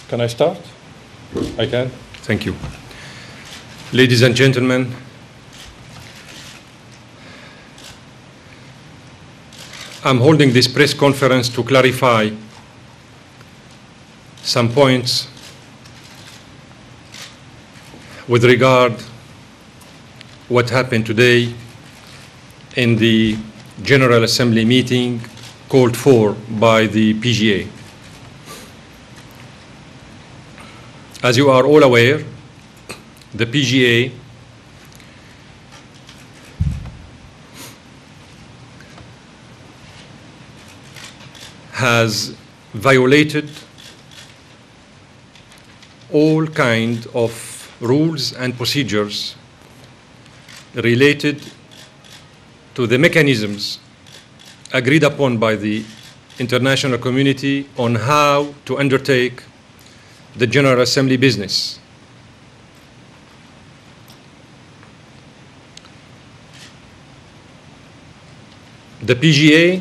Can I start? I can. Thank you. Ladies and gentlemen, I'm holding this press conference to clarify some points with regard what happened today in the General Assembly meeting called for by the PGA. As you are all aware, the PGA has violated all kinds of rules and procedures related to the mechanisms agreed upon by the international community on how to undertake the General Assembly business. The PGA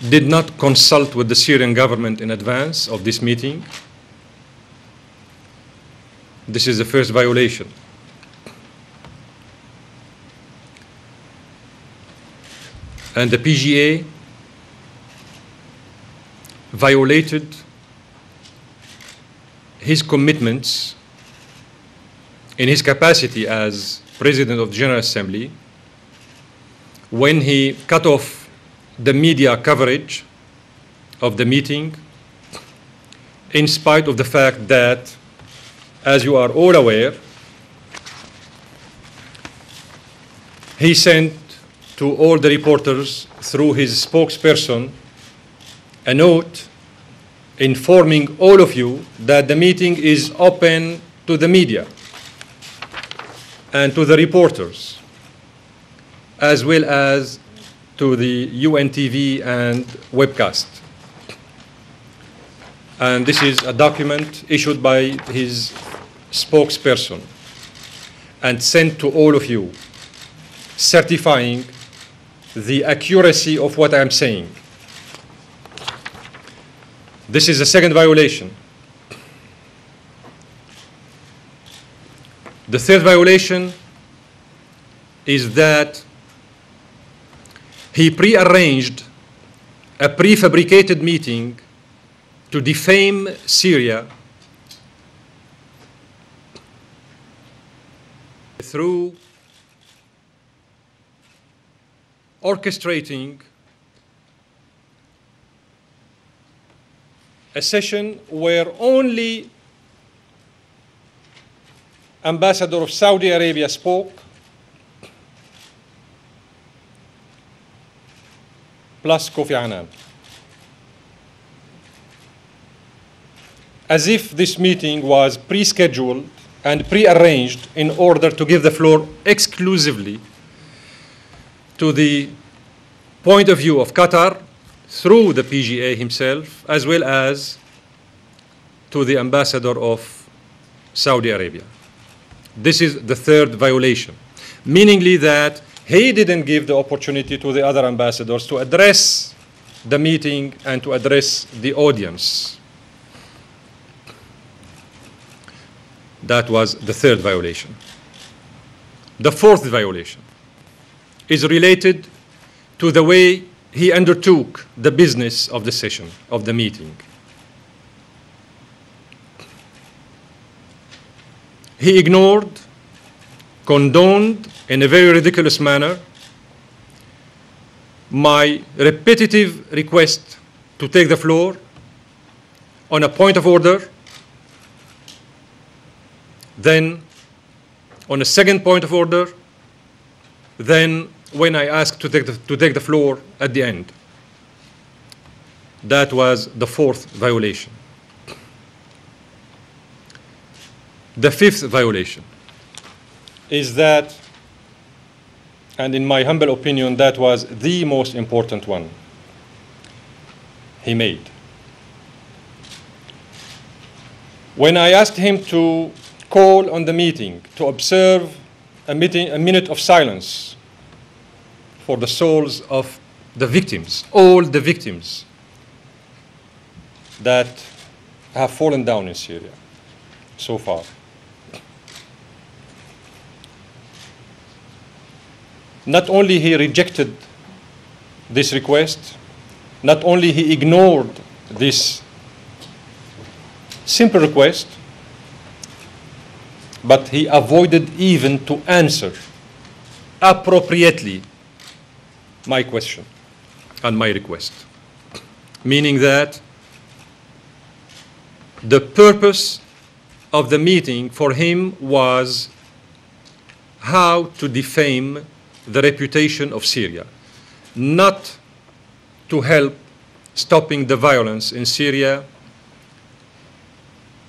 did not consult with the Syrian government in advance of this meeting. This is the first violation. And the PGA violated his commitments in his capacity as President of the General Assembly when he cut off the media coverage of the meeting, in spite of the fact that, as you are all aware, he sent to all the reporters through his spokesperson a note informing all of you that the meeting is open to the media and to the reporters, as well as to the UN TV and webcast. And this is a document issued by his spokesperson and sent to all of you, certifying the accuracy of what I am saying. This is the second violation. The third violation is that he prearranged a prefabricated meeting to defame Syria through orchestrating a session where only Ambassador of Saudi Arabia spoke, plus Kofi Annan, as if this meeting was pre-scheduled and pre-arranged in order to give the floor exclusively to the point of view of Qatar through the PGA himself, as well as to the ambassador of Saudi Arabia. This is the third violation, meaning that he didn't give the opportunity to the other ambassadors to address the meeting and to address the audience. That was the third violation. The fourth violation is related to the way he undertook the business of the session, of the meeting. He ignored, condoned in a very ridiculous manner my repetitive request to take the floor on a point of order, then on a second point of order, then when I asked to take the floor at the end. That was the fourth violation. The fifth violation is that, and in my humble opinion, that was the most important one he made. When I asked him to call on the meeting to observe a minute of silence for the souls of the victims, all the victims that have fallen down in Syria so far. Not only he rejected this request, not only he ignored this simple request, but he avoided even to answer appropriately my question and my request. Meaning that the purpose of the meeting for him was how to defame the reputation of Syria, not to help stopping the violence in Syria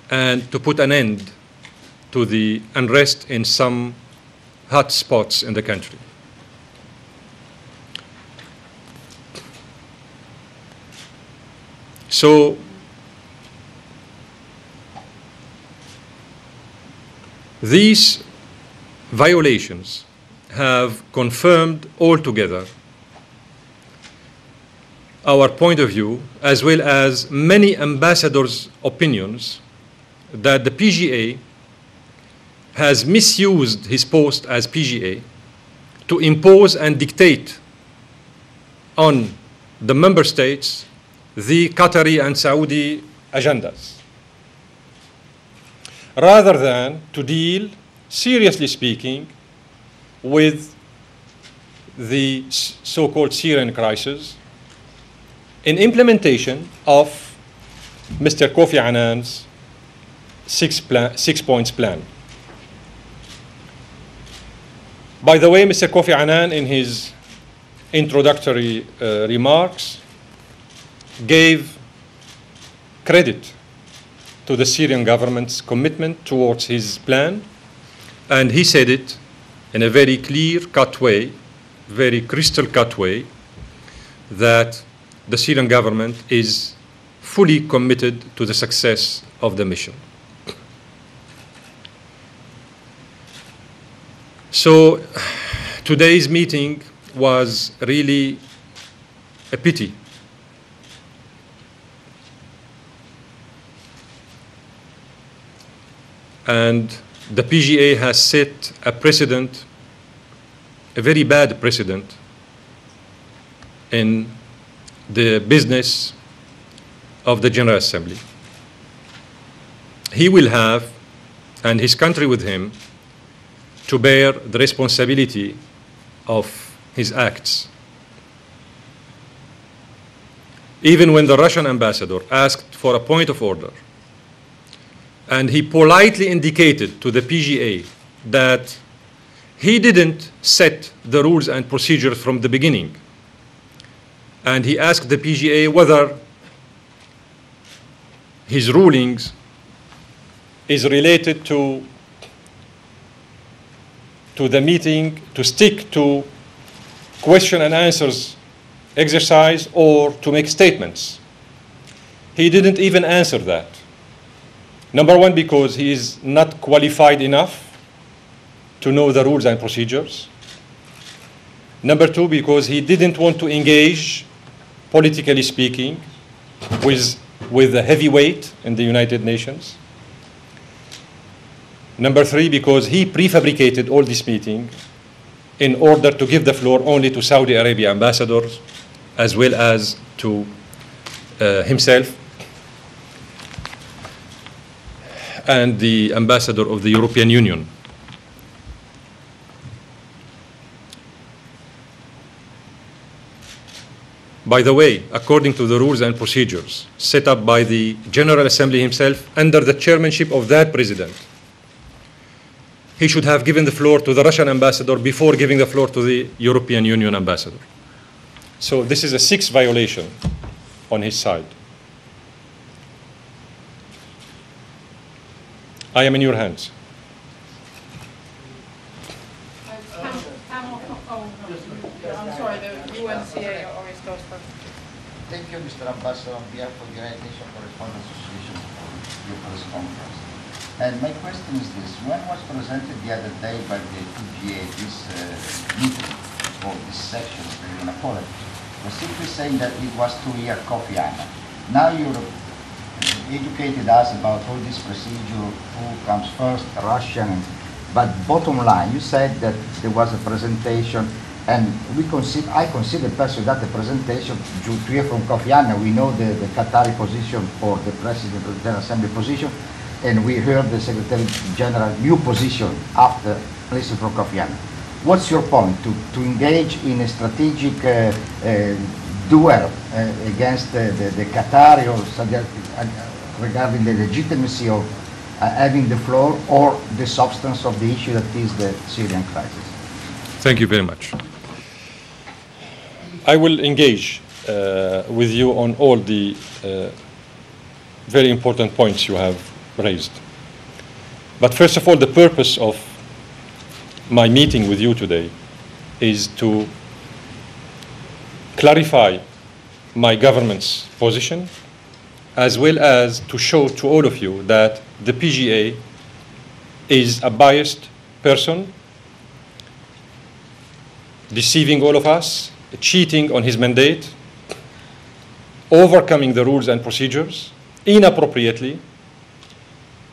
and to put an end to the unrest in some hot spots in the country. So these violations have confirmed altogether our point of view, as well as many ambassadors' opinions, that the PGA has misused his post as PGA to impose and dictate on the member states the Qatari and Saudi agendas, rather than to deal, seriously speaking, with the so-called Syrian crisis in implementation of Mr. Kofi Annan's six-points plan. By the way, Mr. Kofi Annan, in his introductory remarks, gave credit to the Syrian government's commitment towards his plan, and he said it in a very clear-cut way, very crystal-cut way, that the Syrian government is fully committed to the success of the mission. So today's meeting was really a pity. And the PGA has set a precedent, a very bad precedent, in the business of the General Assembly. He will have, and his country with him, to bear the responsibility of his acts. Even when the Russian ambassador asked for a point of order, and he politely indicated to the PGA that he didn't set the rules and procedures from the beginning, and he asked the PGA whether his rulings is related to the meeting, to stick to question and answers exercise or to make statements. He didn't even answer that. Number one, because he is not qualified enough to know the rules and procedures. Number two, because he didn't want to engage, politically speaking, with a heavyweight in the United Nations. Number three, because he prefabricated all this meeting in order to give the floor only to Saudi Arabia ambassadors, as well as to himself and the ambassador of the European Union. By the way, according to the rules and procedures set up by the General Assembly himself under the chairmanship of that president, he should have given the floor to the Russian ambassador before giving the floor to the European Union ambassador. So this is a sixth violation on his side. I am in your hands. I'm sorry, the UNCA always goes first. Thank you, Mr. Ambassador, on behalf of the United Nations Correspondents Association for your press conference. And my question is this: when was presented the other day by the PGA this meeting, or this section, if you want to call it, was simply saying that it was to hear Kofi Annan. Now you're educated us about all this procedure, who comes first, Russian. But bottom line, you said that there was a presentation, and I consider personally that the presentation, to hear from Kofi Annan, we know the Qatari position for the President of the General Assembly position, and we heard the Secretary General new position after listening from Kofi Annan. What's your point to engage in a strategic duel against the Qatari or regarding the legitimacy of having the floor or the substance of the issue that is the Syrian crisis? Thank you very much. I will engage with you on all the very important points you have raised. But first of all, the purpose of my meeting with you today is to clarify my government's position, as well as to show to all of you that the PGA is a biased person, deceiving all of us, cheating on his mandate, overcoming the rules and procedures inappropriately,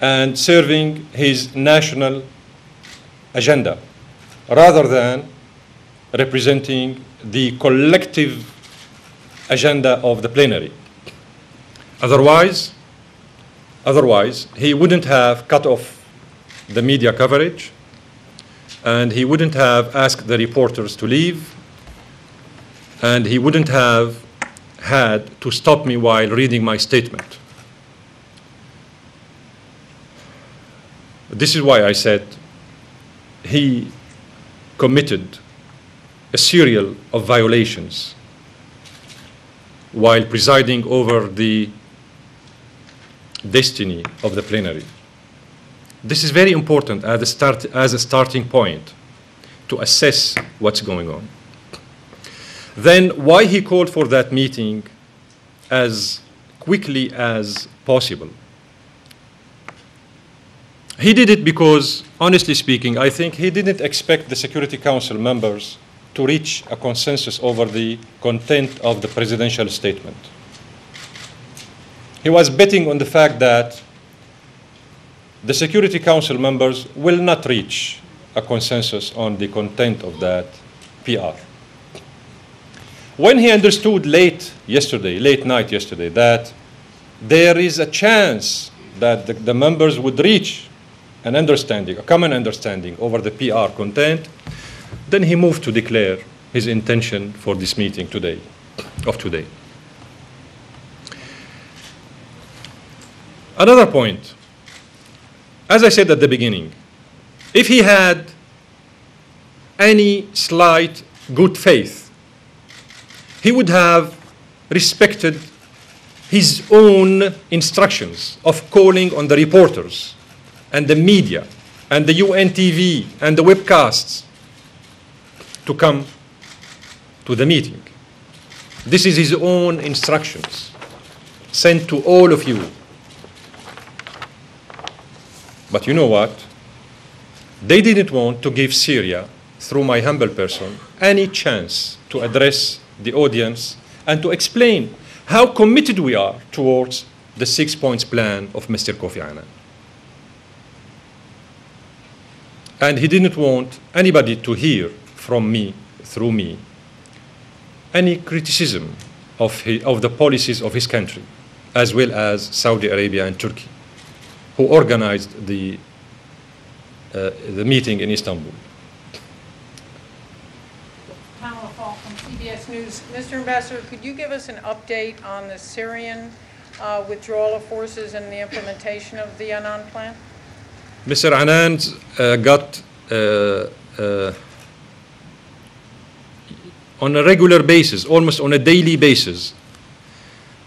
and serving his national agenda rather than representing the collective agenda of the plenary. Otherwise, he wouldn't have cut off the media coverage, and he wouldn't have asked the reporters to leave, and he wouldn't have had to stop me while reading my statement. This is why I said he committed a serial of violations while presiding over the destiny of the plenary. This is very important as a starting point to assess what's going on. Then why he called for that meeting as quickly as possible. He did it because, honestly speaking, I think he didn't expect the Security Council members to reach a consensus over the content of the presidential statement. He was betting on the fact that the Security Council members will not reach a consensus on the content of that PR. When he understood late night yesterday, that there is a chance that the members would reach an understanding, a common understanding over the PR content, then he moved to declare his intention for this meeting today. Another point, as I said at the beginning, if he had any slight good faith, he would have respected his own instructions of calling on the reporters and the media and the UN TV and the webcasts to come to the meeting. This is his own instructions sent to all of you. But you know what? They didn't want to give Syria, through my humble person, any chance to address the audience and to explain how committed we are towards the 6-point plan of Mr. Kofi Annan. And he didn't want anybody to hear from me, through me, any criticism of the policies of his country, as well as Saudi Arabia and Turkey, who organized the meeting in Istanbul. Pamela Fall from CBS News. Mr. Ambassador, could you give us an update on the Syrian withdrawal of forces and the implementation of the Annan plan? Mr. Annan got on a regular basis, almost on a daily basis,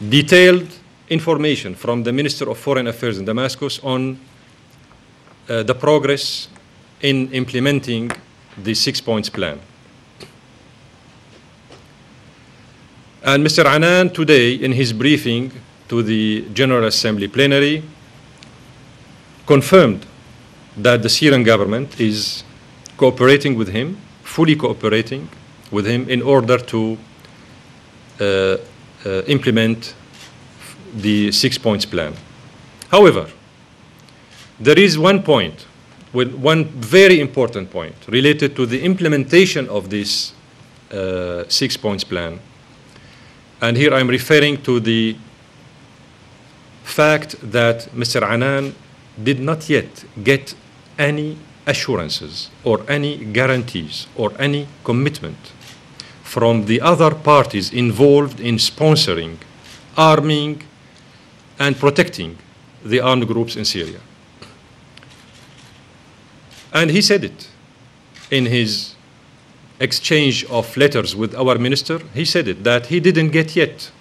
detailed information from the Minister of Foreign Affairs in Damascus on the progress in implementing the 6-point plan. And Mr. Annan today, in his briefing to the General Assembly plenary, confirmed that the Syrian government is cooperating with him, fully cooperating with him in order to implement the 6-point plan. However, there is one point, one very important point related to the implementation of this 6-point plan. And here I'm referring to the fact that Mr. Annan did not yet get any assurances or any guarantees or any commitment from the other parties involved in sponsoring, arming, and protecting the armed groups in Syria. And he said it in his exchange of letters with our minister. He said it, that he didn't get yet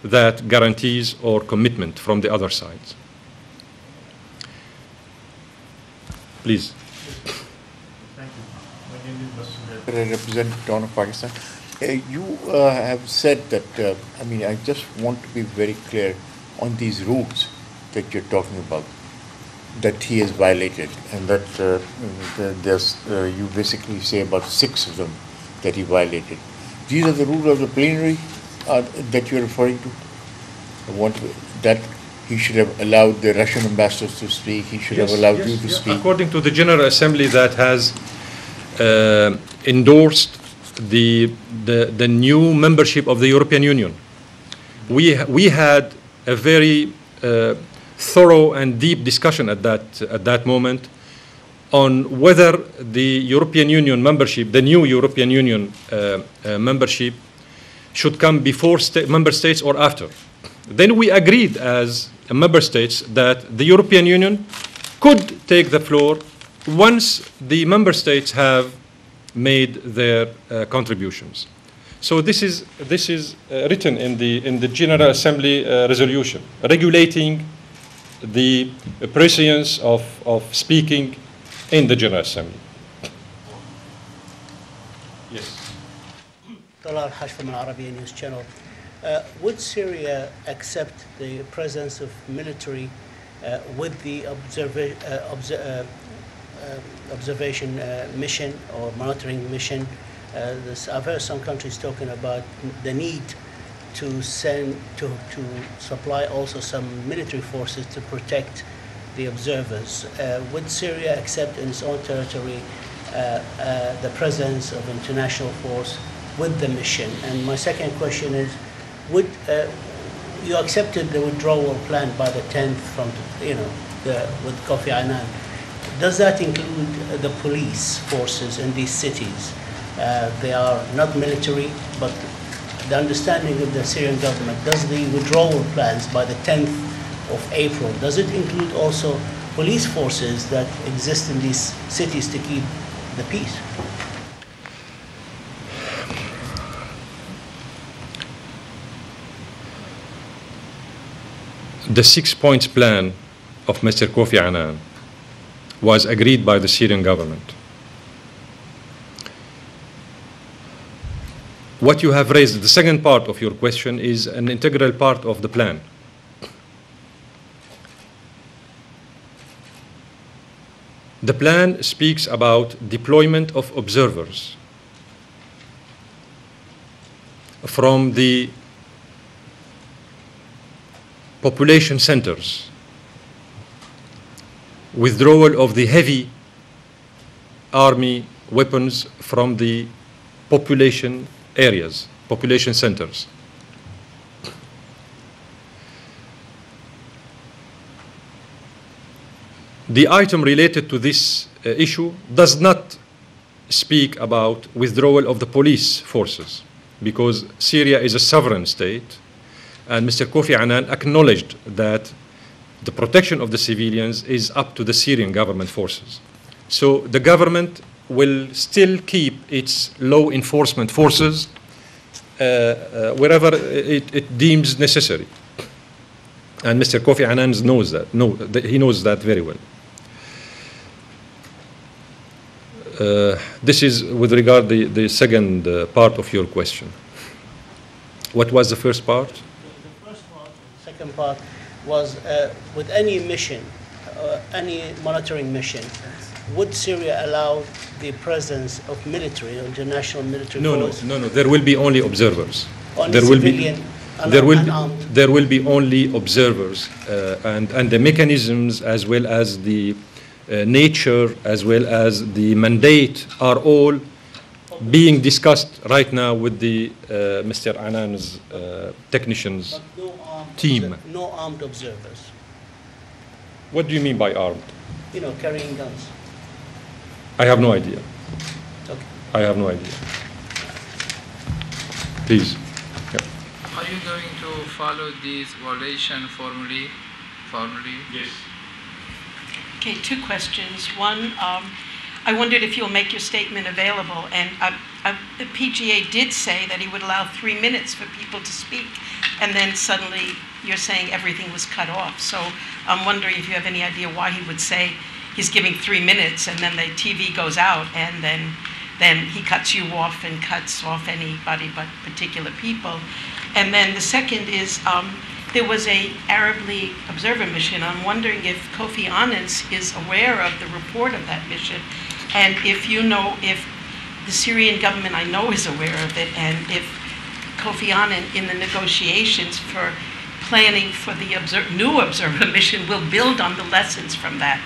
that guarantees or commitment from the other sides. Please. Thank you. My name is Bashar Ja'afari. I represent Dawn of Pakistan. You have said that, I mean, I just want to be very clear on these rules that you're talking about, that he has violated, and that you basically say about 6 of them that he violated. These are the rules of the plenary that you're referring to? That he should have allowed the Russian ambassadors to speak, he should have allowed you to speak. According to the General Assembly that has endorsed the new membership of the European Union, we had a very thorough and deep discussion at that moment on whether the European Union membership, the new European Union membership, should come before member states or after. Then we agreed as member states that the European Union could take the floor once the member states have made their contributions. So this is written in the General Assembly resolution, regulating the prescience of speaking in the General Assembly. Yes. Talal Hash from Al Arabiya News Channel. Would Syria accept the presence of military with the observation mission or monitoring mission? I've heard some countries talking about the need to supply also some military forces to protect the observers. Would Syria accept in its own territory the presence of international force with the mission? And my second question is, would you accepted the withdrawal plan by the 10th from with Kofi Annan? Does that include the police forces in these cities? They are not military, but the understanding of the Syrian government, does the withdrawal plans by the 10th of April, does it include also police forces that exist in these cities to keep the peace? The 6-point plan of Mr. Kofi Annan was agreed by the Syrian government. What you have raised, the second part of your question, is an integral part of the plan. The plan speaks about deployment of observers from the population centers, withdrawal of the heavy army weapons from the population areas, population centers. The item related to this issue does not speak about withdrawal of the police forces, because Syria is a sovereign state, and Mr. Kofi Annan acknowledged that the protection of the civilians is up to the Syrian government forces. So the government will still keep its law enforcement forces wherever it deems necessary. And Mr. Kofi Annan knows that. He knows that very well. This is with regard to the second part of your question. What was the first part? The first part, the second part was with any mission, any monitoring mission, would Syria allow the presence of military, international military force? No. There will be only observers. Only there civilian, unarmed. there will be only observers, and the mechanisms as well as the nature as well as the mandate are all being discussed right now with the Mr. Anan's technicians But no armed team. No armed observers. What do you mean by armed? You know, carrying guns. I have no idea. Okay. I have no idea. Please. Are you going to follow this violation formally? Yes. Okay, two questions. One, I wondered if you'll make your statement available. And the PGA did say that he would allow 3 minutes for people to speak, and then suddenly you're saying everything was cut off. So I'm wondering if you have any idea why he would say he's giving 3 minutes, and then the TV goes out, and then he cuts you off and cuts off anybody but particular people. And then the second is, there was a Arab League observer mission. I'm wondering if Kofi Annan is aware of the report of that mission, and if you know if the Syrian government, I know, is aware of it, and if Kofi Annan in the negotiations for planning for the new observer mission will build on the lessons from that.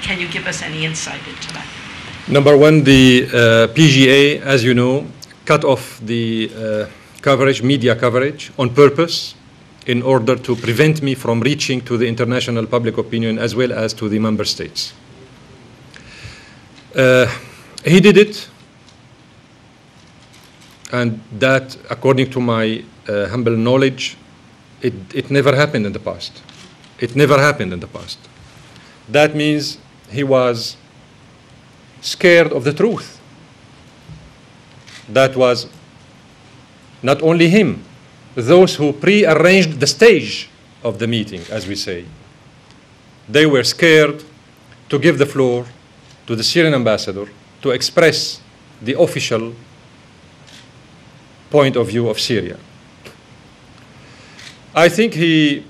Can you give us any insight into that? Number one, the PGA, as you know, cut off the media coverage on purpose in order to prevent me from reaching to the international public opinion as well as to the member states. He did it, and that, according to my humble knowledge, it never happened in the past. It never happened in the past. That means he was scared of the truth. That was not only him, those who pre-arranged the stage of the meeting, as we say. They were scared to give the floor to the Syrian ambassador to express the official point of view of Syria. I think he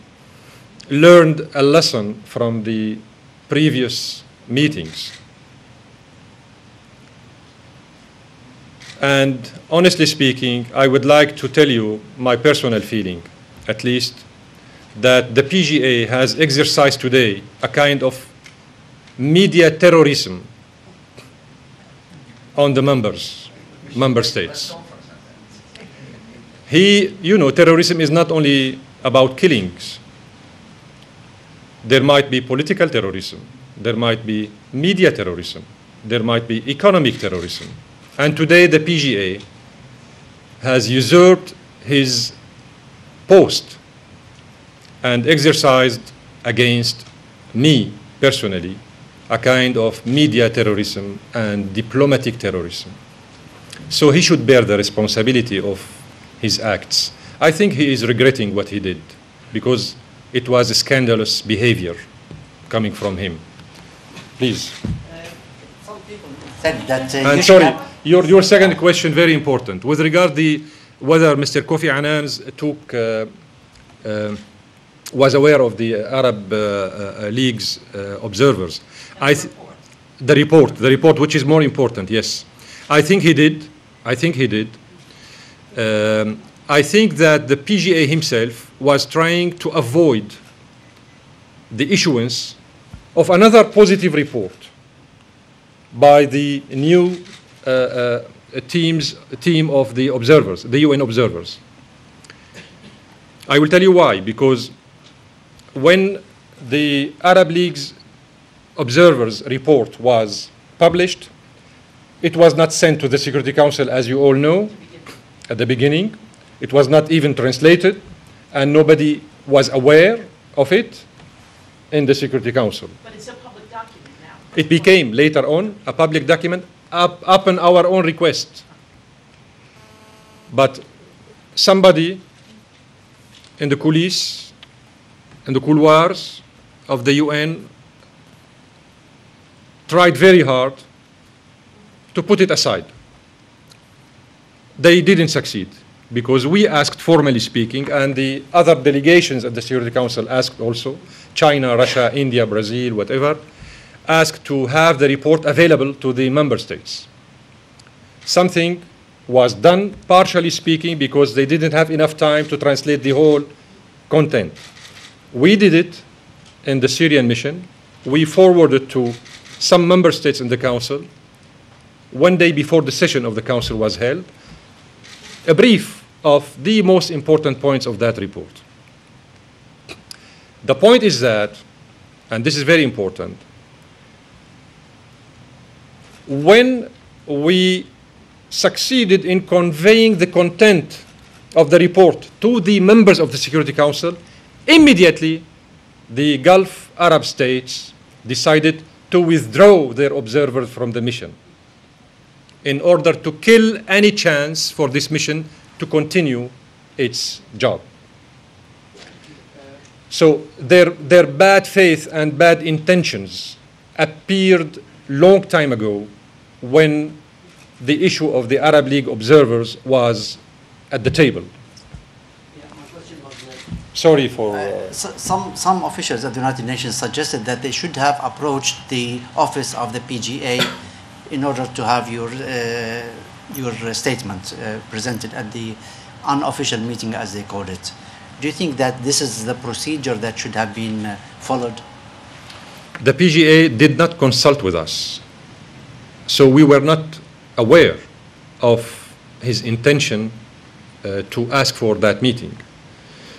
learned a lesson from the previous meetings. And honestly speaking, I would like to tell you my personal feeling, at least, that the PGA has exercised today a kind of media terrorism on the member states. Terrorism is not only about killings. There might be political terrorism. There might be media terrorism. There might be economic terrorism. And today the PGA has usurped his post and exercised against me personally a kind of media terrorism and diplomatic terrorism. So he should bear the responsibility of his acts. I think he is regretting what he did because it was a scandalous behavior coming from him. Please. Some people said that And sorry, your second question, very important. With regard to whether Mr. Kofi Annan was aware of the Arab League's observers. The report, which is more important, yes. I think he did. I think that the PGA himself was trying to avoid the issuance of another positive report by the new team of the observers, the UN observers. I will tell you why. Because when the Arab League's observers report was published, it was not sent to the Security Council, as you all know, at the beginning. It was not even translated, and nobody was aware of it in the Security Council. But it's a public document now. It became, later on, a public document upon our own request. But somebody in the coulisses, in the couloirs of the UN, tried very hard to put it aside. They didn't succeed because we asked, formally speaking, and the other delegations at the Security Council asked also, China, Russia, India, Brazil, whatever, asked to have the report available to the member states. Something was done partially speaking because they didn't have enough time to translate the whole content. We did it in the Syrian mission. We forwarded to some member states in the council, one day before the session of the council was held, a brief of the most important points of that report. The point is that, and this is very important, when we succeeded in conveying the content of the report to the members of the Security Council, immediately the Gulf Arab states decided to withdraw their observers from the mission in order to kill any chance for this mission to continue its job. So their bad faith and bad intentions appeared long time ago when the issue of the Arab League observers was at the table. Yeah, my question was Sorry for... some officials of the United Nations suggested that they should have approached the office of the PGA in order to have your statement presented at the unofficial meeting, as they called it. Do you think that this is the procedure that should have been followed? The PGA did not consult with us, so we were not aware of his intention to ask for that meeting.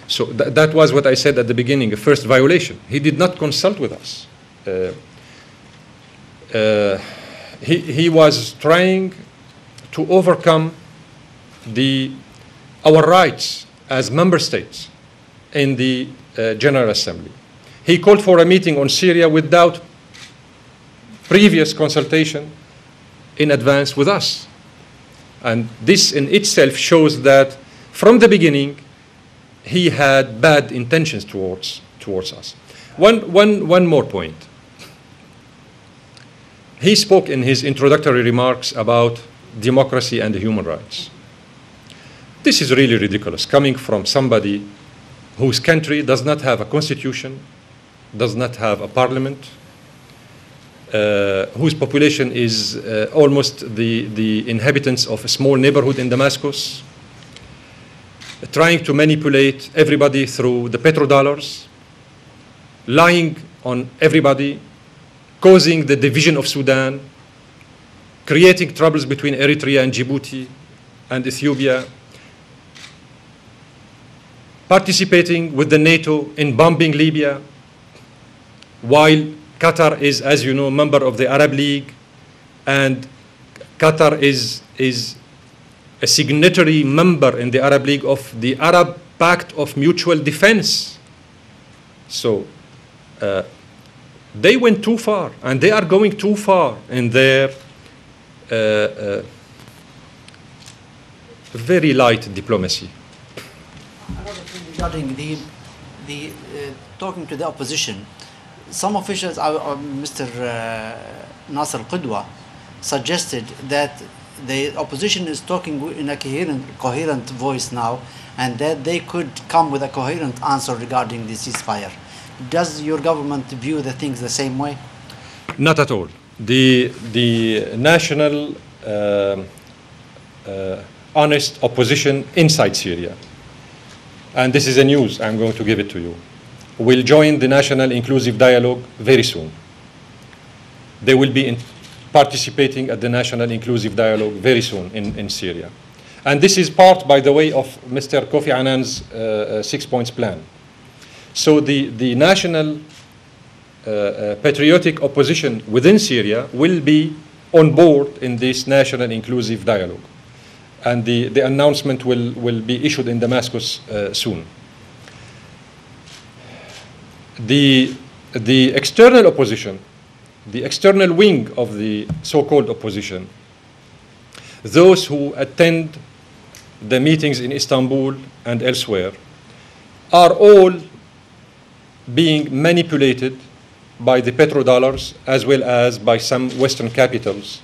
So that was what I said at the beginning, a first violation. He did not consult with us. He was trying to overcome our rights as member states in the General Assembly. He called for a meeting on Syria without previous consultation in advance with us. And this in itself shows that from the beginning he had bad intentions towards us. One more point. He spoke in his introductory remarks about democracy and human rights. This is really ridiculous, coming from somebody whose country does not have a constitution, does not have a parliament, whose population is almost the inhabitants of a small neighborhood in Damascus, trying to manipulate everybody through the petrodollars, lying on everybody, causing the division of Sudan, creating troubles between Eritrea and Djibouti and Ethiopia, participating with the NATO in bombing Libya, while Qatar is, as you know, a member of the Arab League, and Qatar is a signatory member in the Arab League of the Arab Pact of Mutual Defense. So they went too far, and they are going too far in their very light diplomacy. Another thing regarding the talking to the opposition, some officials, Mr. Nasser Qudwa, suggested that the opposition is talking in a coherent voice now, and that they could come with a coherent answer regarding the ceasefire. Does your government view the things the same way? Not at all. The national honest opposition inside Syria, and this is a news, I'm going to give it to you, will join the National Inclusive Dialogue very soon. They will be participating at the National Inclusive Dialogue very soon in Syria. And this is part, by the way, of Mr. Kofi Annan's 6 points plan. So the national patriotic opposition within Syria will be on board in this National Inclusive Dialogue. And the announcement will be issued in Damascus soon. The external opposition, the external wing of the so-called opposition, those who attend the meetings in Istanbul and elsewhere, are all being manipulated by the petrodollars as well as by some Western capitals,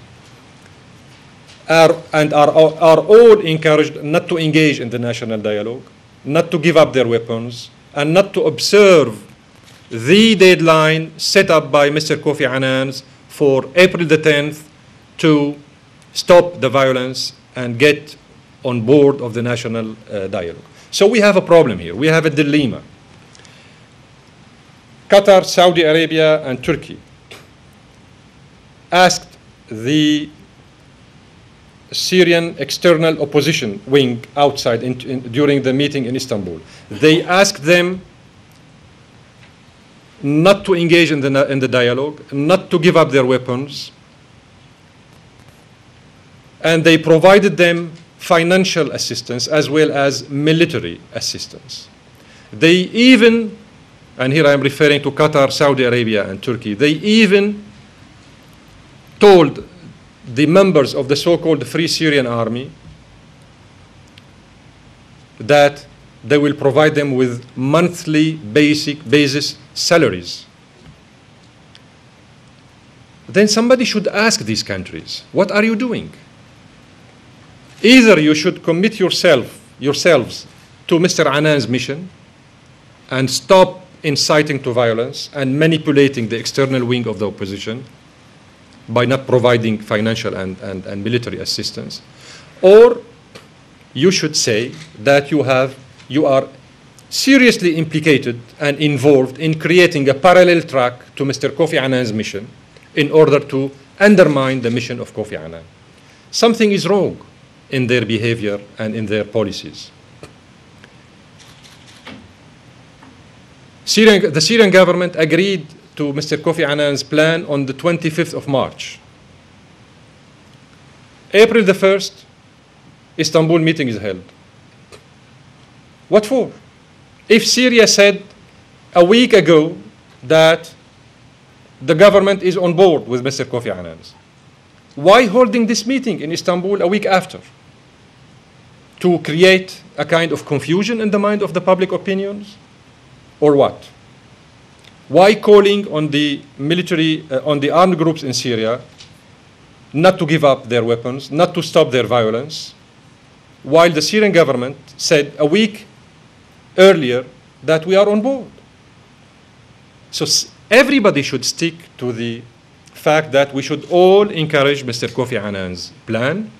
and are all encouraged not to engage in the national dialogue, not to give up their weapons, and not to observe the deadline set up by Mr. Kofi Annan for April the 10th to stop the violence and get on board of the national dialogue. So we have a problem here. We have a dilemma. Qatar, Saudi Arabia, and Turkey asked the Syrian external opposition wing outside during the meeting in Istanbul. They asked them not to engage in the dialogue, not to give up their weapons, and they provided them financial assistance as well as military assistance. They even, and here I am referring to Qatar, Saudi Arabia, and Turkey, they even told the members of the so-called Free Syrian Army that they will provide them with monthly basis salaries. Then somebody should ask these countries, what are you doing? Either you should commit yourselves to Mr. Annan's mission and stop inciting to violence and manipulating the external wing of the opposition by not providing financial and military assistance, or you should say that you are seriously implicated and involved in creating a parallel track to Mr. Kofi Annan's mission in order to undermine the mission of Kofi Annan. Something is wrong in their behavior and in their policies. The Syrian government agreed to Mr. Kofi Annan's plan on the 25th of March. April the 1st, Istanbul meeting is held. What for? If Syria said a week ago that the government is on board with Mr. Kofi Annan, why holding this meeting in Istanbul a week after? To create a kind of confusion in the mind of the public opinions? Or what? Why calling on the military, on the armed groups in Syria not to give up their weapons, not to stop their violence, while the Syrian government said a week earlier that we are on board? So everybody should stick to the fact that we should all encourage Mr. Kofi Annan's plan,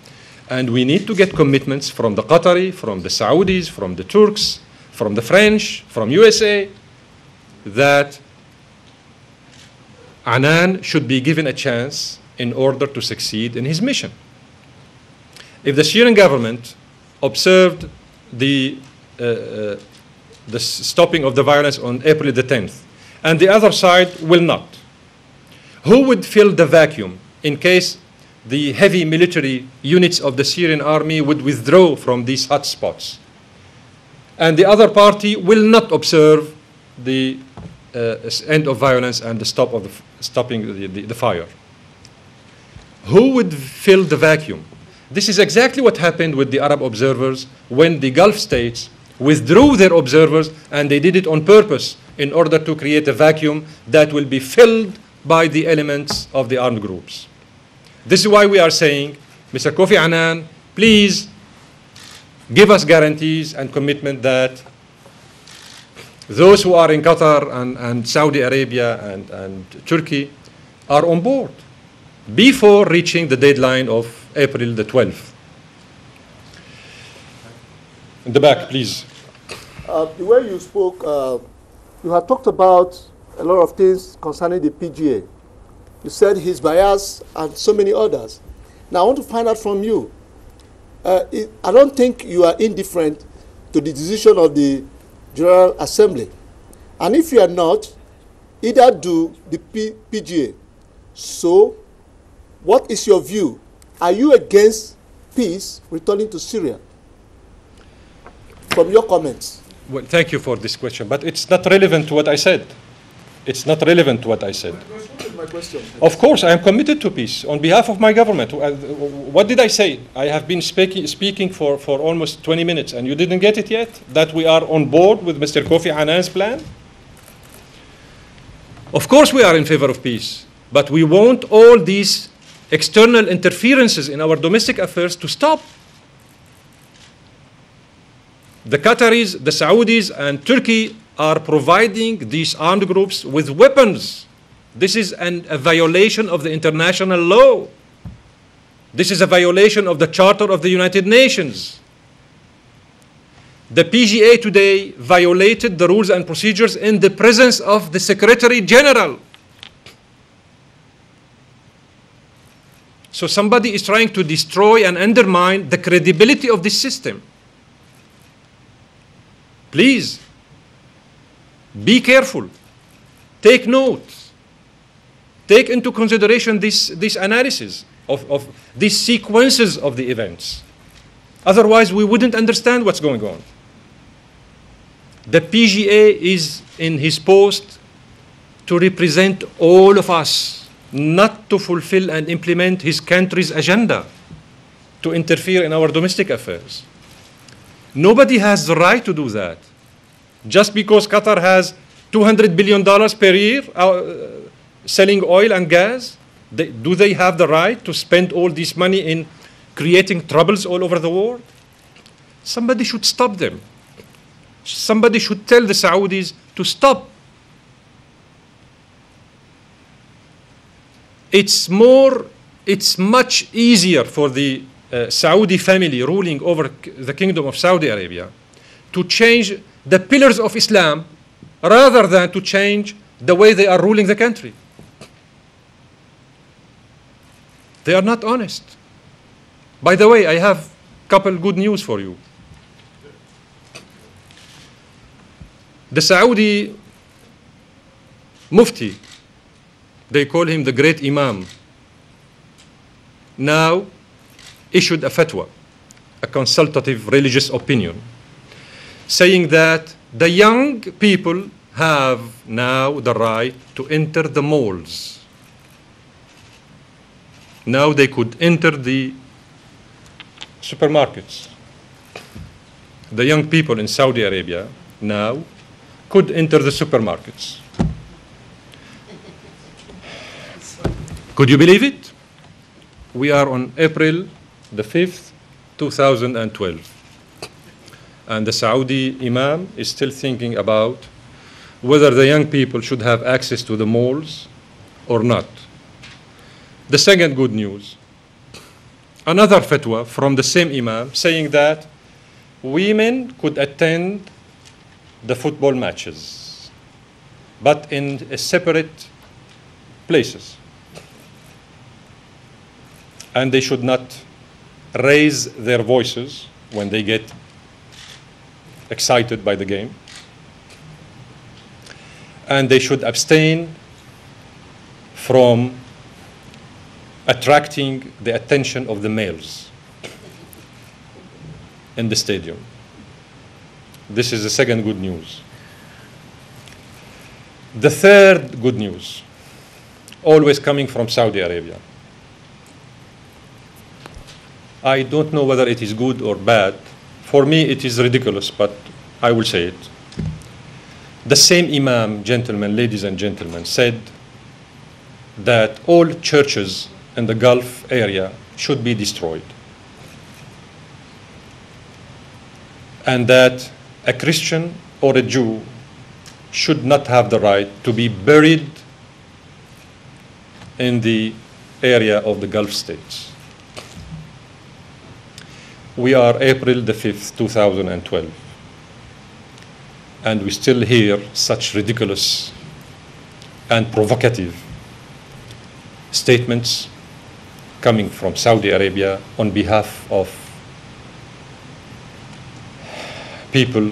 and we need to get commitments from the Qatari, from the Saudis, from the Turks, from the French, from USA, that Annan should be given a chance in order to succeed in his mission. If the Syrian government observed the stopping of the violence on April the 10th, and the other side will not, who would fill the vacuum in case the heavy military units of the Syrian army would withdraw from these hotspots? And the other party will not observe the end of violence and the stopping the fire. Who would fill the vacuum? This is exactly what happened with the Arab observers when the Gulf states withdrew their observers, and they did it on purpose in order to create a vacuum that will be filled by the elements of the armed groups. This is why we are saying, Mr. Kofi Annan, please give us guarantees and commitment that those who are in Qatar and Saudi Arabia and Turkey are on board before reaching the deadline of April the 12th. In the back, please. The way you spoke, you have talked about a lot of things concerning the PGA. You said his bias and so many others. Now I want to find out from you. I don't think you are indifferent to the decision of the General Assembly. And if you are not, either do the PGA. So, what is your view? Are you against peace returning to Syria? From your comments. Well, thank you for this question, but it's not relevant to what I said. It's not relevant to what I said. My question. Of course, I am committed to peace on behalf of my government. What did I say? I have been speaking for almost 20 minutes, and you didn't get it yet? That we are on board with Mr. Kofi Annan's plan? Of course we are in favor of peace, but we want all these external interferences in our domestic affairs to stop. The Qataris, the Saudis, and Turkey are providing these armed groups with weapons. This is a violation of the international law. This is a violation of the Charter of the United Nations. The PGA today violated the rules and procedures in the presence of the Secretary General. So somebody is trying to destroy and undermine the credibility of this system. Please, be careful. Take note. Take into consideration this analysis of these sequences of the events. Otherwise, we wouldn't understand what's going on. The PGA is in his post to represent all of us, not to fulfill and implement his country's agenda, to interfere in our domestic affairs. Nobody has the right to do that. Just because Qatar has $200 billion per year selling oil and gas, do they have the right to spend all this money in creating troubles all over the world? Somebody should stop them. Somebody should tell the Saudis to stop. It's much easier for the Saudi family ruling over the Kingdom of Saudi Arabia to change the pillars of Islam rather than to change the way they are ruling the country. They are not honest. By the way, I have a couple good news for you. The Saudi Mufti, they call him the great Imam, now issued a fatwa, a consultative religious opinion, saying that the young people have now the right to enter the malls. Now they could enter the supermarkets. The young people in Saudi Arabia now could enter the supermarkets. Could you believe it? We are on April the 5th, 2012. And the Saudi Imam is still thinking about whether the young people should have access to the malls or not. The second good news, another fatwa from the same Imam saying that women could attend the football matches, but in separate places. And they should not raise their voices when they get excited by the game. And they should abstain from attracting the attention of the males in the stadium. This is the second good news. The third good news, always coming from Saudi Arabia. I don't know whether it is good or bad. For me, it is ridiculous, but I will say it. The same Imam, gentlemen, ladies and gentlemen, said that all churches in the Gulf area should be destroyed. And that a Christian or a Jew should not have the right to be buried in the area of the Gulf states. We are April the 5th, 2012, and we still hear such ridiculous and provocative statements coming from Saudi Arabia on behalf of people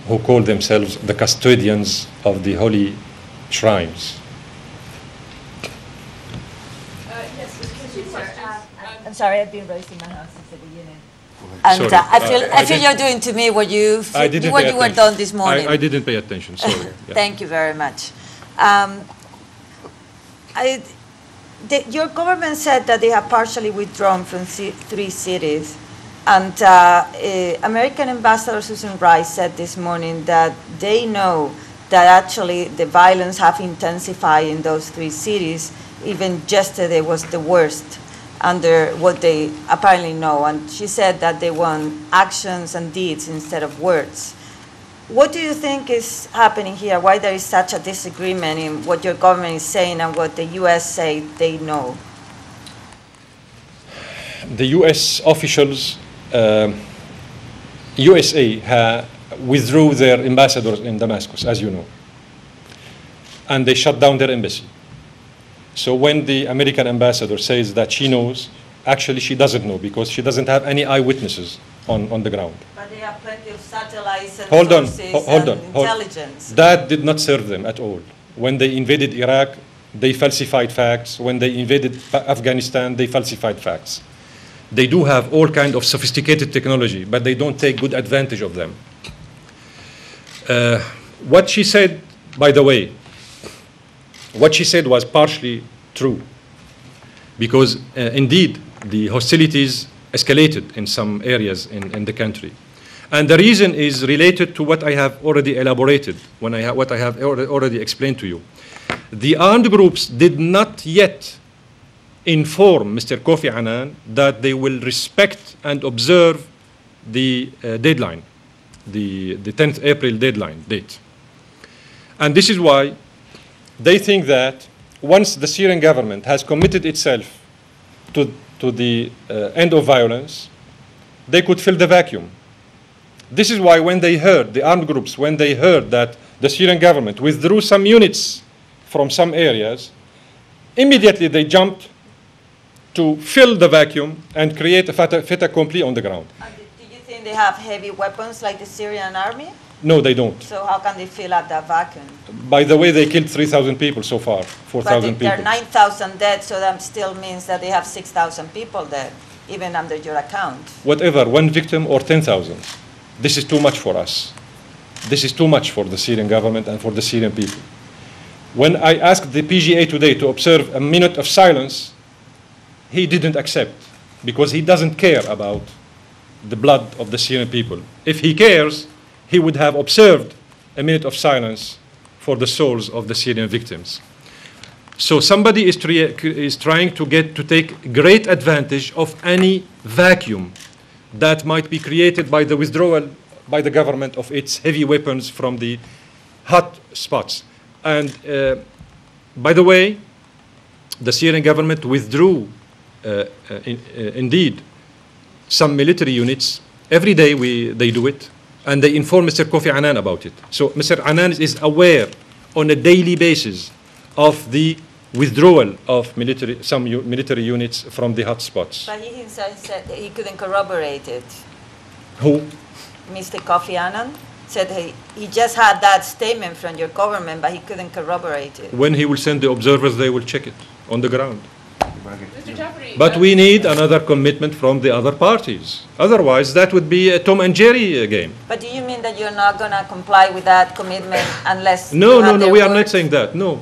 who call themselves the custodians of the holy shrines. I'm sorry, I've been raising my hand since the beginning. And Sorry, I feel you're doing to me what you were done this morning. I didn't pay attention, sorry. Yeah. Thank you very much. Your government said that they have partially withdrawn from 3 cities. And American Ambassador Susan Rice said this morning that they know that actually the violence have intensified in those 3 cities. Even yesterday was the worst under what they apparently know. And she said that they want actions and deeds instead of words. What do you think is happening here? Why there is such a disagreement in what your government is saying and what the U.S. say they know? the U.S. officials, USA withdrew their ambassadors in Damascus, as you know, and they shut down their embassy. So when the American ambassador says that she knows, actually she doesn't know, because she doesn't have any eyewitnesses on the ground. But they have plenty of satellites and Hold on, sources hold and on. intelligence. That did not serve them at all. When they invaded Iraq, they falsified facts. When they invaded Afghanistan, they falsified facts. They do have all kind of sophisticated technology, but they don't take good advantage of them. What she said, by the way, what she said was partially true, because indeed the hostilities escalated in some areas in the country. And the reason is related to what I have already elaborated, what I have already explained to you. The armed groups did not yet inform Mr. Kofi Annan that they will respect and observe the deadline, the 10th April deadline date. And this is why they think that once the Syrian government has committed itself to the end of violence, they could fill the vacuum. This is why when they heard, the armed groups, when they heard that the Syrian government withdrew some units from some areas, immediately they jumped to fill the vacuum and create a fait accompli on the ground. And do you think they have heavy weapons like the Syrian army? No, they don't. So how can they fill up that vacuum? By the way, they killed 3,000 people so far, 4,000 people. But if there are 9,000 dead, so that still means that they have 6,000 people dead, even under your account. Whatever, one victim or 10,000. This is too much for us. This is too much for the Syrian government and for the Syrian people. When I asked the PGA today to observe a minute of silence, he didn't accept, because he doesn't care about the blood of the Syrian people. If he cares, he would have observed a minute of silence for the souls of the Syrian victims. So somebody is trying to take great advantage of any vacuum that might be created by the withdrawal by the government of its heavy weapons from the hot spots. And by the way, the Syrian government withdrew indeed some military units. Every day they do it, and they inform Mr. Kofi Annan about it. So Mr. Annan is aware on a daily basis of the withdrawal of some military units from the hotspots. But he himself said that he couldn't corroborate it. Who? Mr. Kofi Annan said he just had that statement from your government, but he couldn't corroborate it. When he will send the observers, they will check it on the ground. Mr. Ja'afari, But we need another commitment from the other parties. Otherwise, that would be a Tom and Jerry game. But do you mean that you're not going to comply with that commitment unless No, you have their we are word? not saying that. No,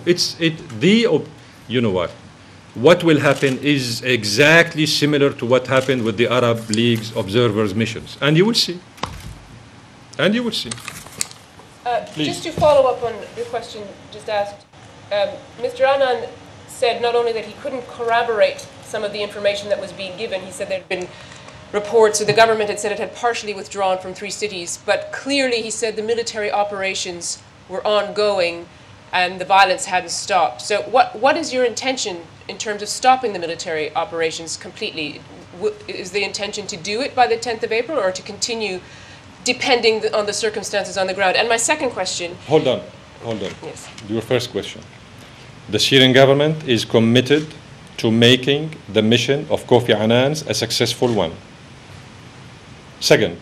you know what? What will happen is exactly similar to what happened with the Arab League's observers' missions. And you will see. And you will see. just to follow up on the question just asked, Mr. Annan said not only that he couldn't corroborate some of the information that was being given, he said there had been reports, or the government had said it had partially withdrawn from 3 cities, but clearly he said the military operations were ongoing and the violence hadn't stopped. So what is your intention in terms of stopping the military operations completely? Is the intention to do it by the 10th of April or to continue depending on the circumstances on the ground? And my second question... Hold on. Yes. Your first question. The Syrian government is committed to making the mission of Kofi Annan's a successful one. Second,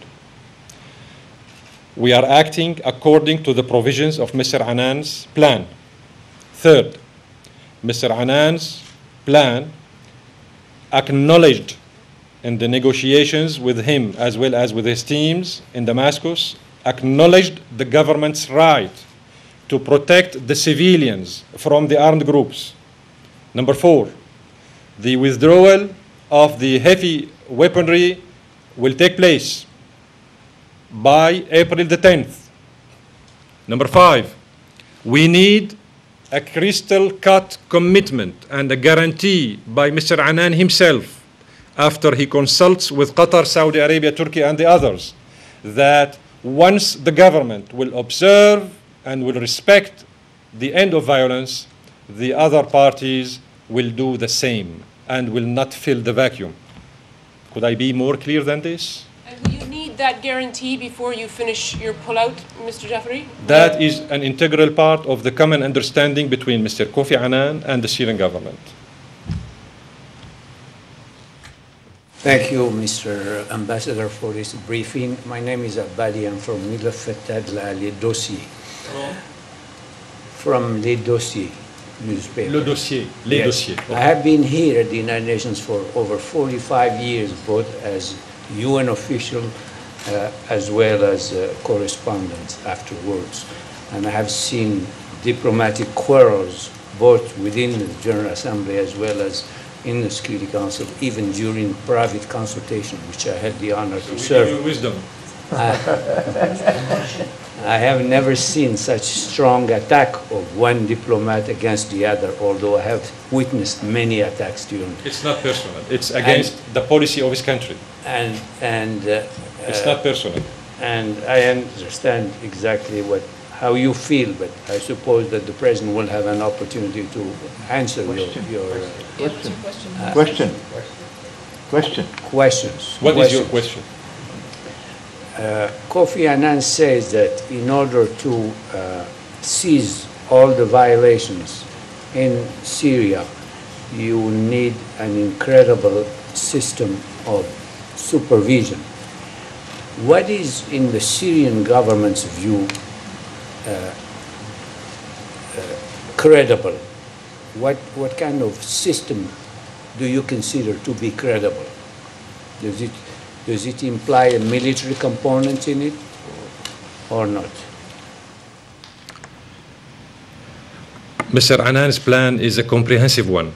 we are acting according to the provisions of Mr. Annan's plan. Third, Mr. Annan's plan acknowledged in the negotiations with him as well as with his teams in Damascus, acknowledged the government's right to protect the civilians from the armed groups. Number 4, the withdrawal of the heavy weaponry will take place by April the 10th. Number 5, we need a crystal-cut commitment and a guarantee by Mr. Annan himself, after he consults with Qatar, Saudi Arabia, Turkey, and the others, that once the government will observe and will respect the end of violence, the other parties will do the same and will not fill the vacuum. Could I be more clear than this? And will you need that guarantee before you finish your pullout, Mr. Ja'afari? That is an integral part of the common understanding between Mr. Kofi Annan and the Syrian government. Thank you, Mr. Ambassador, for this briefing. My name is Abadi. I'm from Milafat Le Dossier. From Le Dossier newspaper. Le Dossier. Le Dossier. Okay. I have been here at the United Nations for over 45 years, both as UN official as well as correspondent afterwards. And I have seen diplomatic quarrels both within the General Assembly as well as in the Security Council, even during private consultation, which I had the honor to serve. Your wisdom. I have never seen such strong attack of one diplomat against the other, although I have witnessed many attacks during. It's not personal. It's against the policy of his country. It's not personal. And I understand exactly how you feel, but I suppose that the president will have an opportunity to answer questions. What is your question? Kofi Annan says that in order to seize all the violations in Syria, you need an incredible system of supervision. What is, in the Syrian government's view, credible? What kind of system do you consider to be credible? Does it imply a military component in it or not? Mr. Annan's plan is a comprehensive one.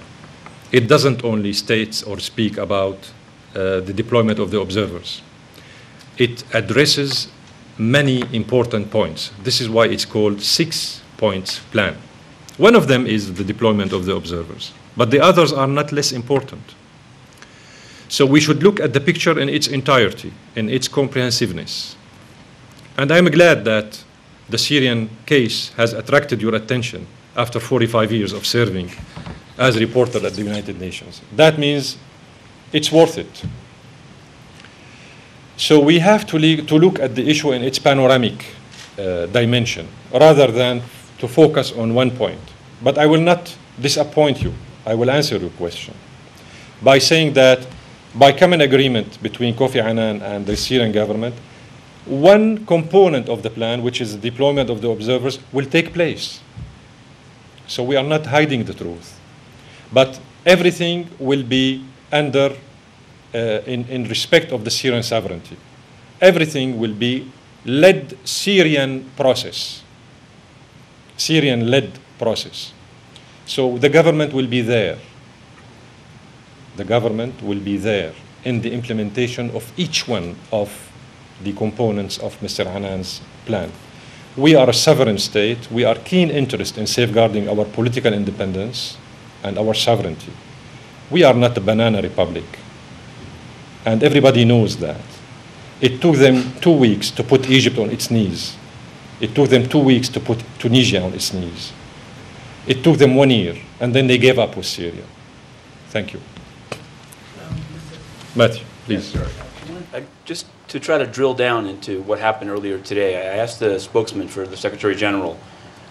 It doesn't only state or speak about the deployment of the observers. It addresses many important points. This is why it's called 6-point plan. One of them is the deployment of the observers, but the others are not less important. So we should look at the picture in its entirety, in its comprehensiveness. And I'm glad that the Syrian case has attracted your attention after 45 years of serving as a reporter at the United Nations. That means it's worth it. So we have to look at the issue in its panoramic dimension, rather than to focus on one point. But I will not disappoint you. I will answer your question by saying that by common agreement between Kofi Annan and the Syrian government, one component of the plan, which is the deployment of the observers, will take place. So we are not hiding the truth. But everything will be under, in respect of the Syrian sovereignty. Everything will be led Syrian process. Syrian-led process. So the government will be there. The government will be there in the implementation of each one of the components of Mr. Annan's plan. We are a sovereign state. We are keen interest in safeguarding our political independence and our sovereignty. We are not a banana republic. And everybody knows that. It took them 2 weeks to put Egypt on its knees. It took them 2 weeks to put Tunisia on its knees. It took them 1 year, and then they gave up with Syria. Thank you. Matthew, please. Yes, just to try to drill down into what happened earlier today, I asked the spokesman for the Secretary General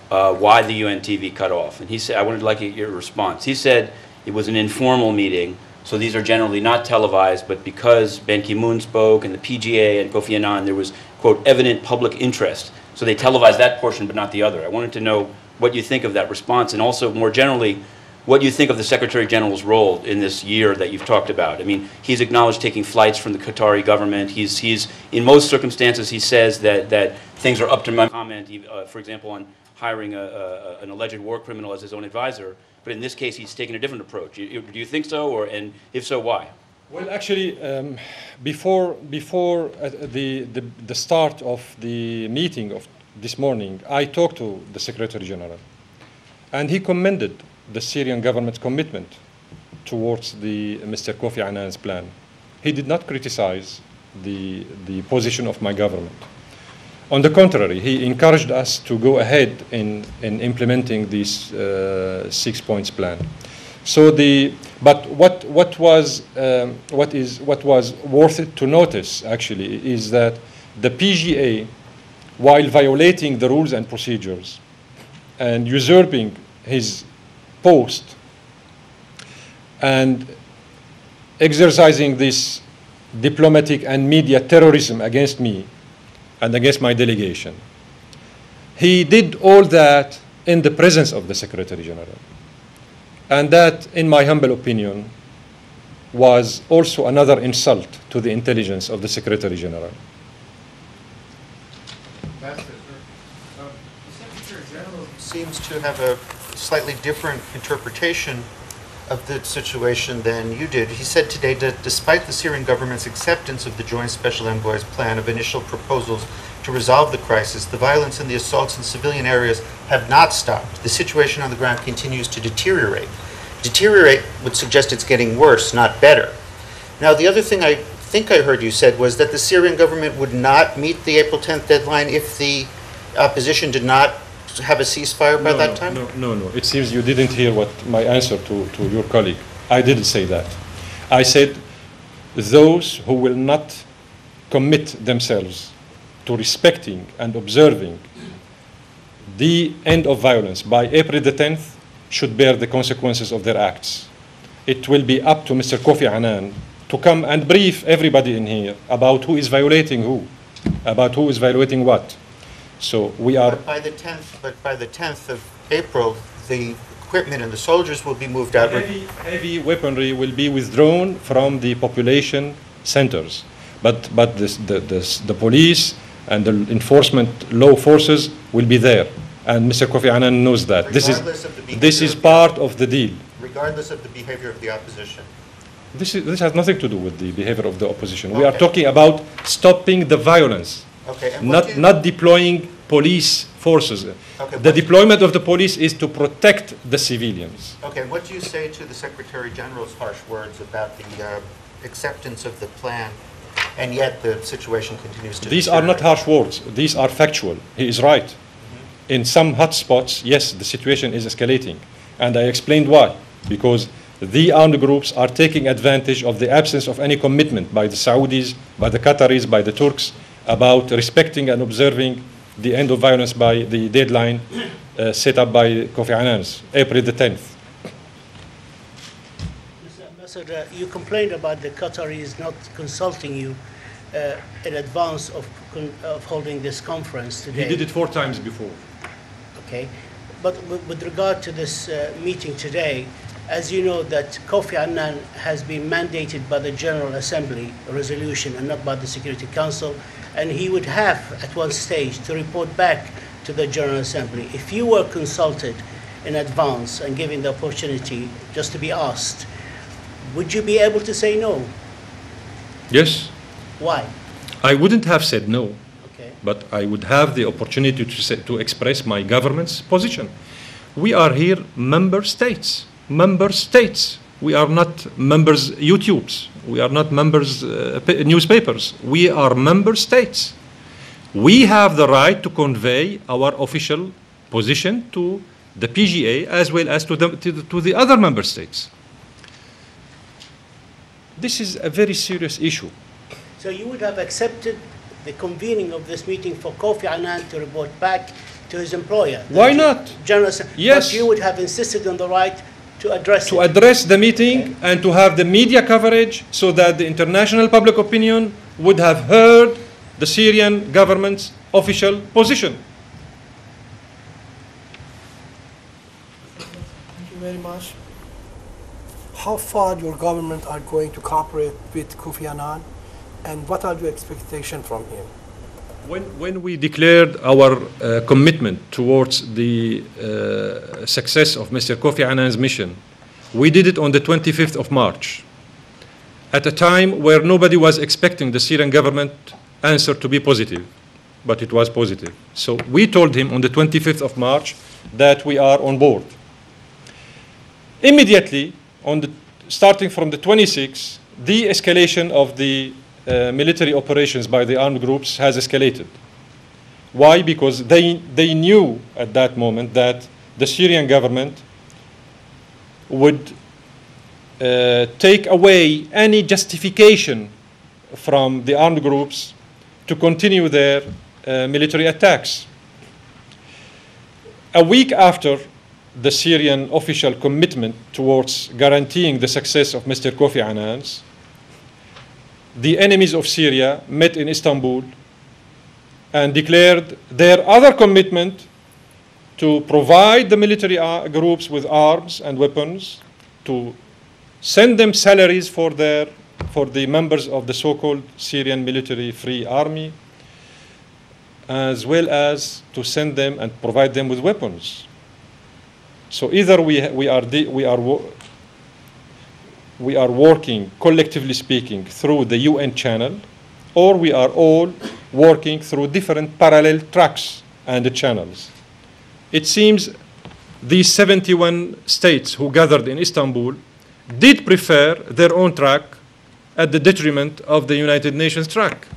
why the UN TV cut off. And he said, I wanted to like your response. He said it was an informal meeting, so these are generally not televised, but because Ban Ki-moon spoke and the PGA and Kofi Annan, there was, quote, evident public interest. So they televised that portion but not the other. I wanted to know what you think of that response, and also more generally, what you think of the Secretary General's role in this year that you've talked about. I mean, he's acknowledged taking flights from the Qatari government. He's in most circumstances, he says that things are up to my comment, for example, on hiring an alleged war criminal as his own advisor. But in this case, he's taken a different approach. Do you think so, and if so, why? Well, actually, before the start of the meeting of this morning, I talked to the Secretary General, and he commended the Syrian government's commitment towards Mr. Kofi Annan's plan. He did not criticize the position of my government. On the contrary, he encouraged us to go ahead in implementing this 6 points plan. So but what was worth it to notice actually is that the PGA, while violating the rules and procedures and usurping his post and exercising this diplomatic and media terrorism against me and against my delegation, he did all that in the presence of the Secretary General. And that, in my humble opinion, was also another insult to the intelligence of the Secretary General. The Secretary General seems to have a slightly different interpretation of the situation than you did. He said today that despite the Syrian government's acceptance of the Joint Special Envoy's plan of initial proposals to resolve the crisis, the violence and the assaults in civilian areas have not stopped. The situation on the ground continues to deteriorate. Deteriorate would suggest it's getting worse, not better. Now, the other thing I think I heard you said was that the Syrian government would not meet the April 10th deadline if the opposition did not have a ceasefire by that time? No. It seems you didn't hear what my answer to your colleague. I didn't say that. I said those who will not commit themselves to respecting and observing the end of violence by April the 10th should bear the consequences of their acts. It will be up to Mr. Kofi Annan to come and brief everybody in here about who is violating who, about who is violating what. So we are... But by the 10th of April, the equipment and the soldiers will be moved out. Heavy weaponry will be withdrawn from the population centers. But the police and the enforcement law forces will be there. And Mr. Kofi Annan knows that. This is part of the deal. Regardless of the behavior of the opposition. This has nothing to do with the behavior of the opposition. Okay. We are talking about stopping the violence, not deploying police forces. Okay, the deployment of the police is to protect the civilians. Okay, what do you say to the Secretary General's harsh words about the acceptance of the plan, and yet the situation continues to These are not harsh words. These are factual. He is right. In some hotspots, yes, the situation is escalating. And I explained why. Because the armed groups are taking advantage of the absence of any commitment by the Saudis, by the Qataris, by the Turks, about respecting and observing the end of violence by the deadline set up by Kofi Annan's, April the 10th. Mr. Ambassador, you complained about the Qataris not consulting you in advance of holding this conference today. He did it 4 times before. Okay, but with regard to this meeting today, as you know that Kofi Annan has been mandated by the General Assembly resolution and not by the Security Council, and he would have at one stage to report back to the General Assembly. If you were consulted in advance and given the opportunity just to be asked, would you be able to say no? Yes. Why? I wouldn't have said no. But I would have the opportunity to express my government's position. We are here member states. We are not members YouTubes. We are not members newspapers. We are member states. We have the right to convey our official position to the PGA as well as to the other member states. This is a very serious issue. So you would have accepted the convening of this meeting for Kofi Annan to report back to his employer. Why not? Yes. But you would have insisted on the right to address it. To address the meeting and to have the media coverage so that the international public opinion would have heard the Syrian government's official position. Thank you very much. How far your government are going to cooperate with Kofi Annan? And what are your expectations from him? When we declared our commitment towards the success of Mr. Kofi Annan's mission, we did it on the 25th of March, at a time where nobody was expecting the Syrian government answer to be positive, but it was positive. So we told him on the 25th of March that we are on board. Immediately, starting from the 26th, the escalation of the military operations by the armed groups has escalated. Why? Because they knew at that moment that the Syrian government would take away any justification from the armed groups to continue their military attacks. A week after the Syrian official commitment towards guaranteeing the success of Mr. Kofi Annan's, the enemies of Syria met in Istanbul and declared their other commitment to provide the military groups with arms and weapons, to send them salaries for the members of the so-called Syrian Military Free Army, as well as to send them and provide them with weapons. So either we are working, collectively speaking, through the UN channel, or we are all working through different parallel tracks and channels. It seems these 71 states who gathered in Istanbul did prefer their own track at the detriment of the United Nations track.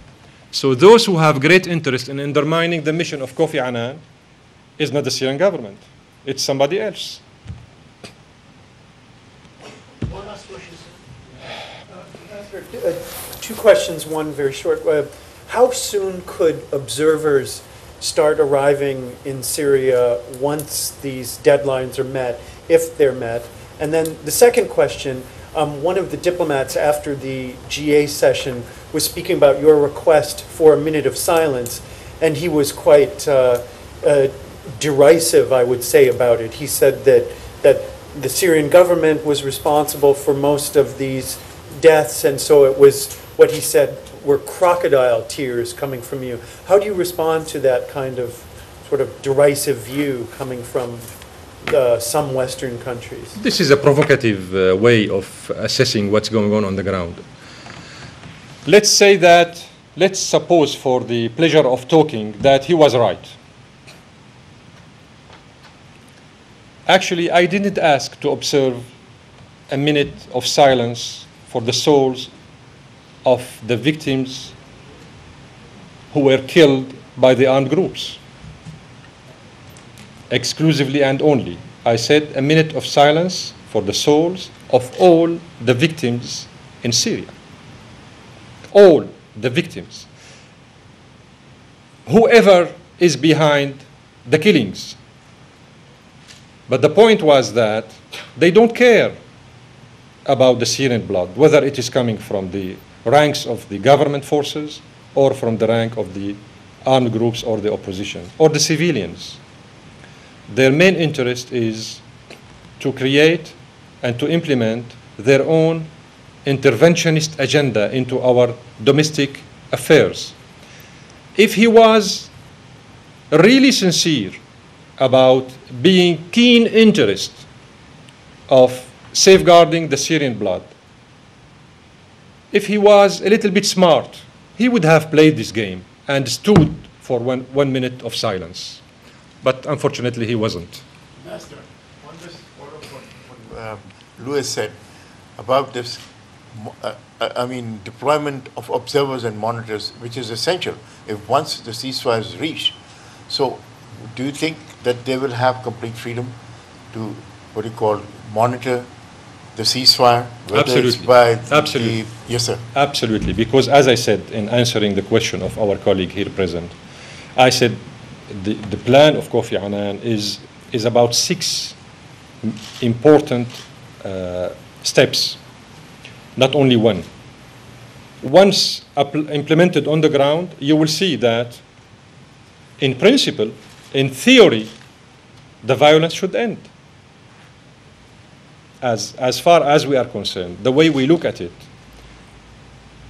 So those who have great interest in undermining the mission of Kofi Annan is not the Syrian government. It's somebody else. One last question, sir. Two questions, one very short. How soon could observers start arriving in Syria once these deadlines are met, if they're met? And then the second question, one of the diplomats after the GA session was speaking about your request for a minute of silence, and he was quite derisive, I would say, about it. He said that the Syrian government was responsible for most of these deaths, and so it was, what he said, were crocodile tears coming from you. How do you respond to that kind of sort of derisive view coming from some Western countries? This is a provocative way of assessing what's going on the ground. Let's suppose for the pleasure of talking that he was right. Actually, I didn't ask to observe a minute of silence for the souls of the victims who were killed by the armed groups. Exclusively and only. I said a minute of silence for the souls of all the victims in Syria. All the victims. Whoever is behind the killings. But the point was that they don't care about the Syrian blood, whether it is coming from the ranks of the government forces or from the rank of the armed groups or the opposition or the civilians. Their main interest is to create and to implement their own interventionist agenda into our domestic affairs. If he was really sincere about being keen interest of safeguarding the Syrian blood, if he was a little bit smart, he would have played this game and stood for one minute of silence. But unfortunately, he wasn't. Master, on this follow what Louis said about this, deployment of observers and monitors, which is essential if once the ceasefire is reached. So, do you think that they will have complete freedom to, monitor the ceasefire? Absolutely. Absolutely. Yes, sir. Absolutely. Because as I said in answering the question of our colleague here present, I said the plan of Kofi Annan is about 6 important steps, not only one. Once implemented on the ground, you will see that in principle, in theory, the violence should end. As far as we are concerned, the way we look at it,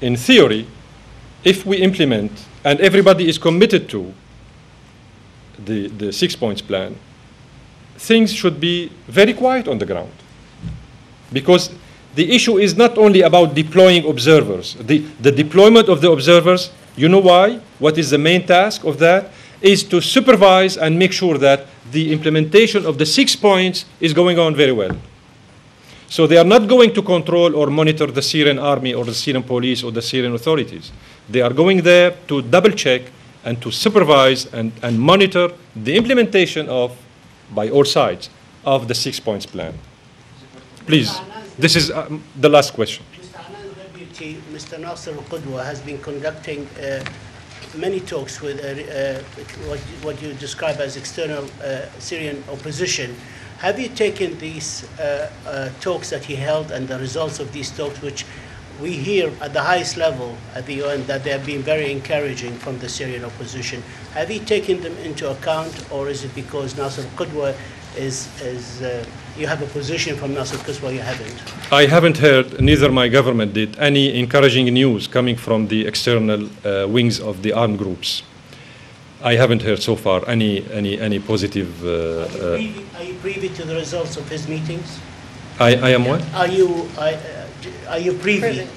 in theory, if we implement and everybody is committed to the 6 points plan, things should be very quiet on the ground. Because the issue is not only about deploying observers. The deployment of the observers, you know why? What is the main task of that? Is to supervise and make sure that the implementation of the 6 points is going on very well. So they are not going to control or monitor the Syrian army or the Syrian police or the Syrian authorities. They are going there to double check and to supervise and monitor the implementation of, by all sides, of the 6 points plan. Please. This is the last question. Mr. Nasser al-Qudwa has been conducting many talks with what you describe as external Syrian opposition. Have you taken these talks that he held and the results of these talks, which we hear at the highest level at the UN that they have been very encouraging from the Syrian opposition, have you taken them into account, or is it because Nasser al-Qudwa you have a position from Nasser al-Qudwa you haven't? I haven't heard, neither my government did, any encouraging news coming from the external wings of the armed groups. I haven't heard so far any positive. Are you privy to the results of his meetings? I am what? Are you privy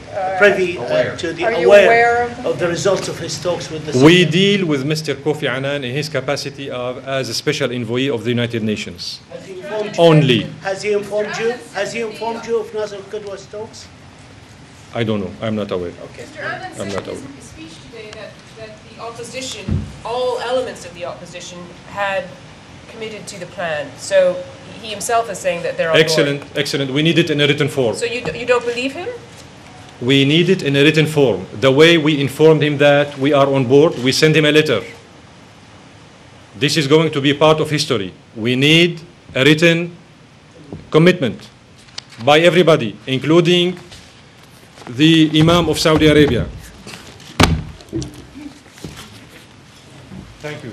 to the aware of the results of his talks with the? We deal with Mr. Kofi Annan in his capacity as a special envoy of the United Nations. Has he informed you? Only. Has he informed you? Has he informed you of Nasser al-Qudwa's talks? I don't know. I'm not aware. Okay. Mr. Annan I'm said not in aware. his speech today that the opposition, all elements of the opposition, had committed to the plan. So he himself is saying that they're on Excellent, board. excellent. We need it in a written form. So you don't believe him? We need it in a written form. The way we informed him that we are on board, we send him a letter. This is going to be part of history. We need a written commitment by everybody, including the Imam of Saudi Arabia. Thank you.